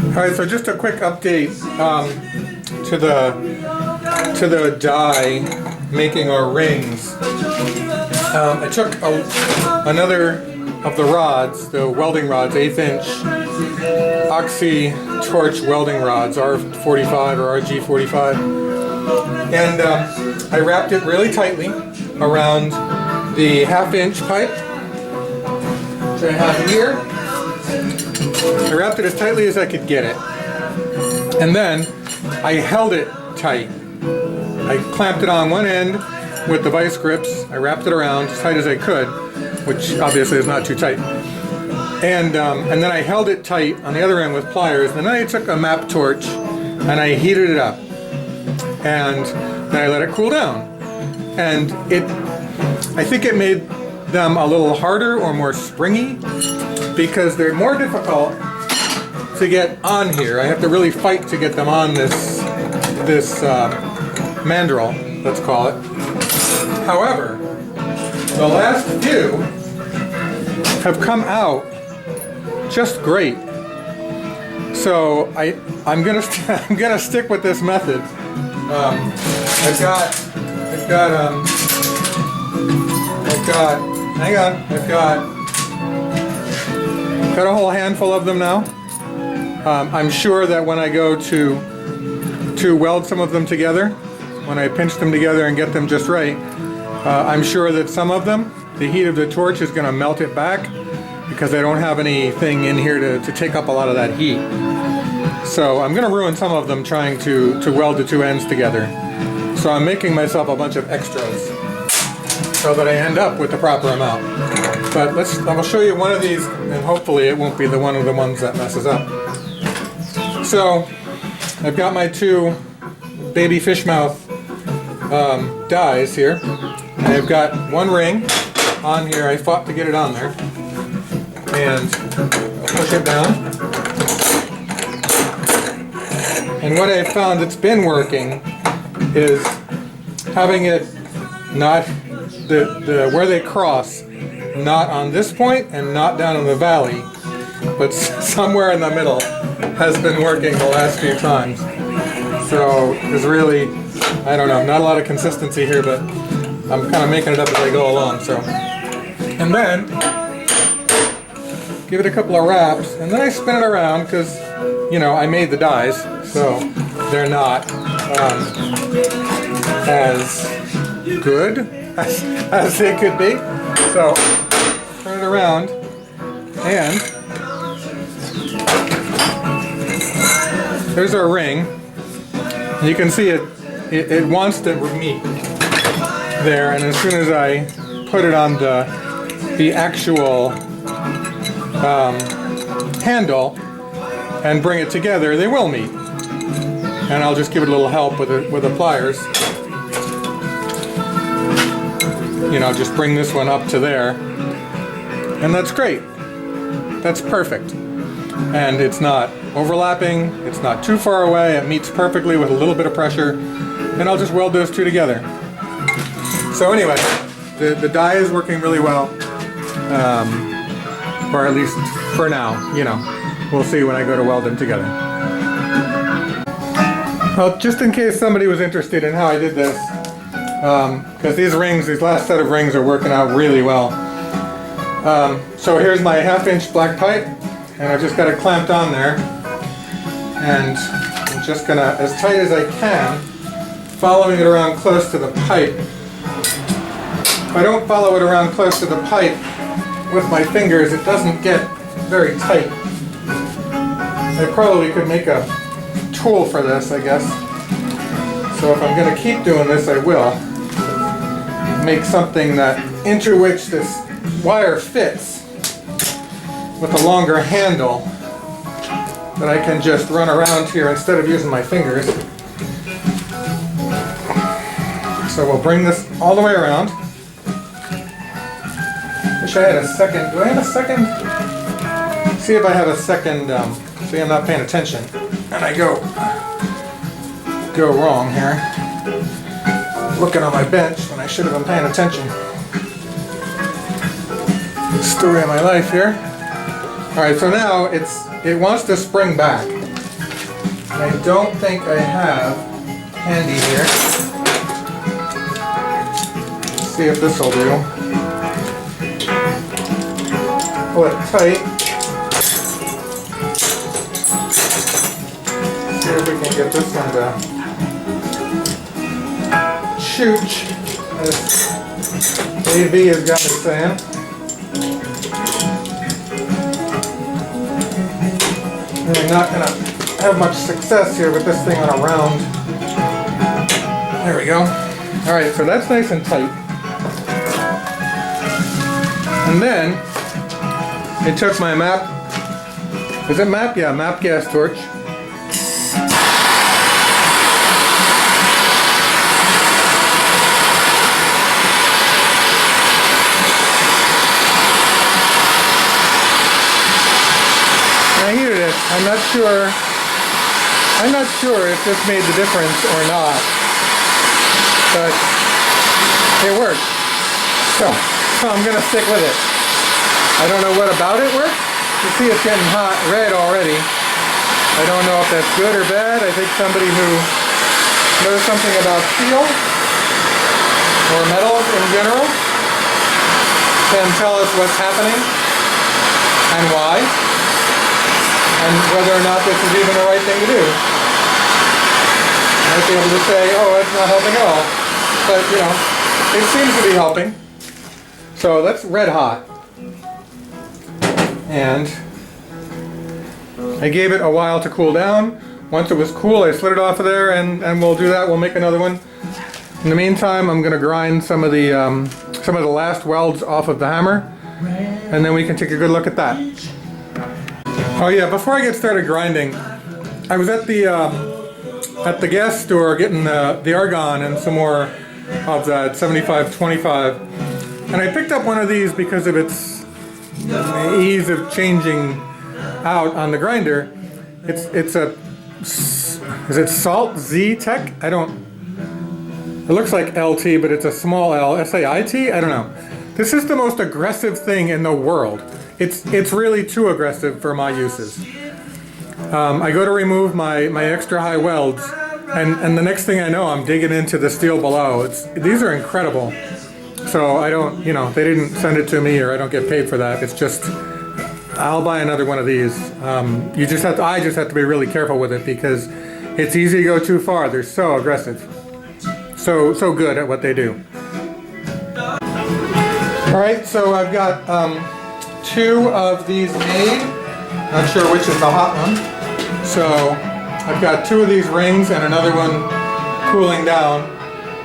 Alright, so just a quick update to the die making our rings. I took another of the rods, the welding rods, 1/8 inch oxy torch welding rods, R45 or RG45, and I wrapped it really tightly around the 1/2 inch pipe, which I have here. I wrapped it as tightly as I could get it, and then I held it tight. I clamped it on one end with the vice grips. I wrapped it around as tight as I could, which obviously is not too tight. And then I held it tight on the other end with pliers. And then I took a map torch and I heated it up, and then I let it cool down. And I think it made them a little harder or more springy, because they're more difficult to get on here. I have to really fight to get them on this mandrel, let's call it. However, the last few have come out just great. So I'm gonna stick with this method. I've got a whole handful of them now. I'm sure that when I go to weld some of them together, when I pinch them together and get them just right, I'm sure that some of them, the heat of the torch is going to melt it back, because I don't have anything in here to take up a lot of that heat. So I'm going to ruin some of them trying to weld the two ends together. So I'm making myself a bunch of extras so that I end up with the proper amount. But I'll show you one of these, and hopefully it won't be one of the ones that messes up. So I've got my two baby fish mouth dies here. I've got one ring on here. I fought to get it on there, and I'll push it down. And what I found that's been working is having it not where they cross, not on this point and not down in the valley, but somewhere in the middle has been working the last few times. So there's really, I don't know, not a lot of consistency here, but I'm kind of making it up as I go along. So, and then give it a couple of wraps, and then I spin it around, because I made the dies, so they're not as good as they could be. So turn it around, and there's our ring. You can see it wants to meet there, and as soon as I put it on the actual handle and bring it together, they will meet. And I'll just give it a little help with the pliers. Just bring this one up to there, and that's great. That's perfect. And it's not overlapping, it's not too far away, it meets perfectly with a little bit of pressure, and I'll just weld those two together. So anyway, the die is working really well, or at least for now. We'll see when I go to weld them together. Well, just in case somebody was interested in how I did this, because these last set of rings are working out really well. So here's my 1/2 inch black pipe, and I've just got it clamped on there, and I'm just gonna, as tight as I can, following it around close to the pipe. If I don't follow it around close to the pipe with my fingers, it doesn't get very tight. I probably could make a tool for this, I guess. So if I'm going to keep doing this, I will. Make something into which this wire fits with a longer handle that I can just run around here instead of using my fingers. So we'll bring this all the way around. Wish I had a second. Do I have a second? See if I have a second. See, I'm not paying attention, and I go wrong here. Looking on my bench when I should have been paying attention. Story of my life here. All right, so now it wants to spring back. I don't think I have handy here. Let's see if this will do. Pull it tight. See if we can get this one to chooch, as AV has got me saying. I'm not going to have much success here with this thing on a round. There we go. Alright, so that's nice and tight. And then I took my map. Is it map? Yeah, map gas torch. I heated it. I'm not sure if this made the difference or not, but it worked. So I'm gonna stick with it. I don't know what about it worked. You see it's getting hot red already. I don't know if that's good or bad. I think somebody who knows something about steel or metals in general can tell us what's happening and why, and whether or not this is even the right thing to do. I might be able to say, oh, it's not helping at all. But, you know, it seems to be helping. So that's red hot. And I gave it a while to cool down. Once it was cool, I slid it off of there, and we'll do that. We'll make another one. In the meantime, I'm going to grind some of the last welds off of the hammer, and then we can take a good look at that. Oh yeah, before I get started grinding, I was at the gas store getting the argon and some more of that 75-25, and I picked up one of these because of its ease of changing out on the grinder. It's a, is it Salt Z Tech? I don't, it looks like LT, but it's a small L, SAIT? I don't know. This is the most aggressive thing in the world. It's really too aggressive for my uses. I go to remove my extra high welds, and the next thing I know, I'm digging into the steel below. These are incredible. So I don't, you know, they didn't send it to me, or I don't get paid for that. It's just, I'll buy another one of these. I just have to be really careful with it because it's easy to go too far. They're so aggressive. So good at what they do. All right, so I've got 2 of these made. Not sure which is the hot one. So I've got 2 of these rings and another one cooling down.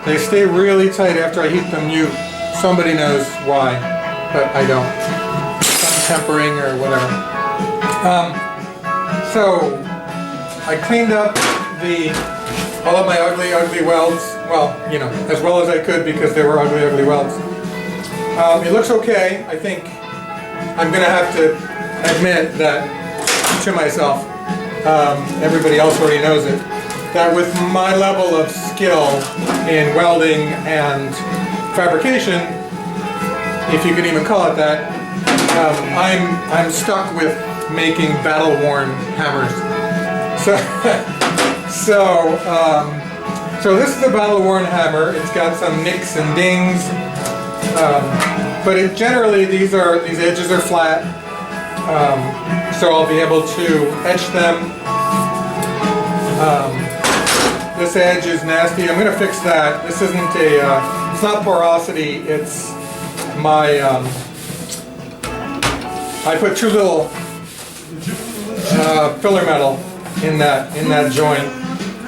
They stay really tight after I heat them. Somebody knows why, but I don't. Some tempering or whatever. So I cleaned up all of my ugly welds. Well, you know, as well as I could because they were ugly welds. It looks okay. I think I'm going to have to admit that to myself, everybody else already knows it, that with my level of skill in welding and fabrication, if you can even call it that, I'm stuck with making battle-worn hammers. So this is a battle-worn hammer. It's got some nicks and dings. But generally these edges are flat, so I'll be able to etch them. This edge is nasty. I'm going to fix that. This isn't it's not porosity. It's my I put 2 little filler metal in that joint.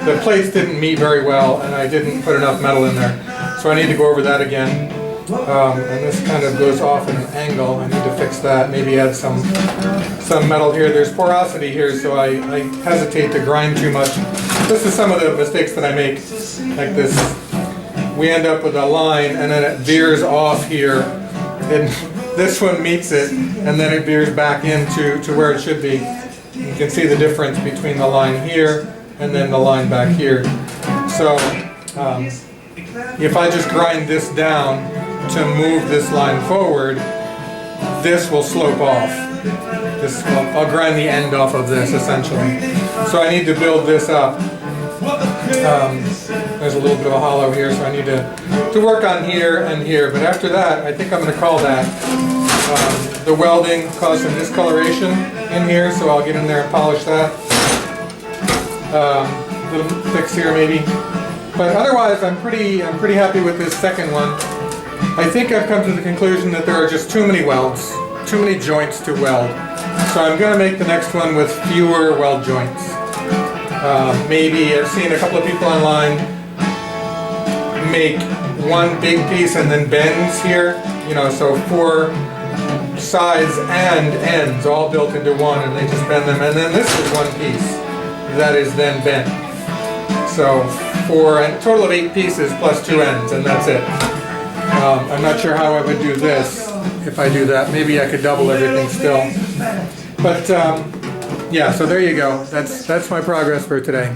The plates didn't meet very well, and I didn't put enough metal in there, so I need to go over that again. And this kind of goes off at an angle. I need to fix that. Maybe add some metal here. There's porosity here, so I hesitate to grind too much. This is some of the mistakes that I make. Like this, we end up with a line, and then it veers off here, and this one meets it, and then it veers back into where it should be. You can see the difference between the line here and then the line back here. So if I just grind this down to move this line forward, this will slope off. I'll grind the end off of this essentially. So I need to build this up. There's a little bit of a hollow here, so I need to work on here and here. But after that, I think I'm going to call that. The welding caused some discoloration in here, so I'll get in there and polish that. Little fix here maybe. But otherwise, I'm pretty happy with this second one. I think I've come to the conclusion that there are just too many welds, too many joints to weld. So I'm going to make the next one with fewer weld joints. Maybe I've seen a couple of people online make one big piece and then bends here, you know, so 4 sides and ends all built into one, and they just bend them, and then this is one piece that is then bent. So for a total of 8 pieces plus 2 ends, and that's it. I'm not sure how I would do this if I do that. Maybe I could double everything still. But yeah, so there you go. That's my progress for today.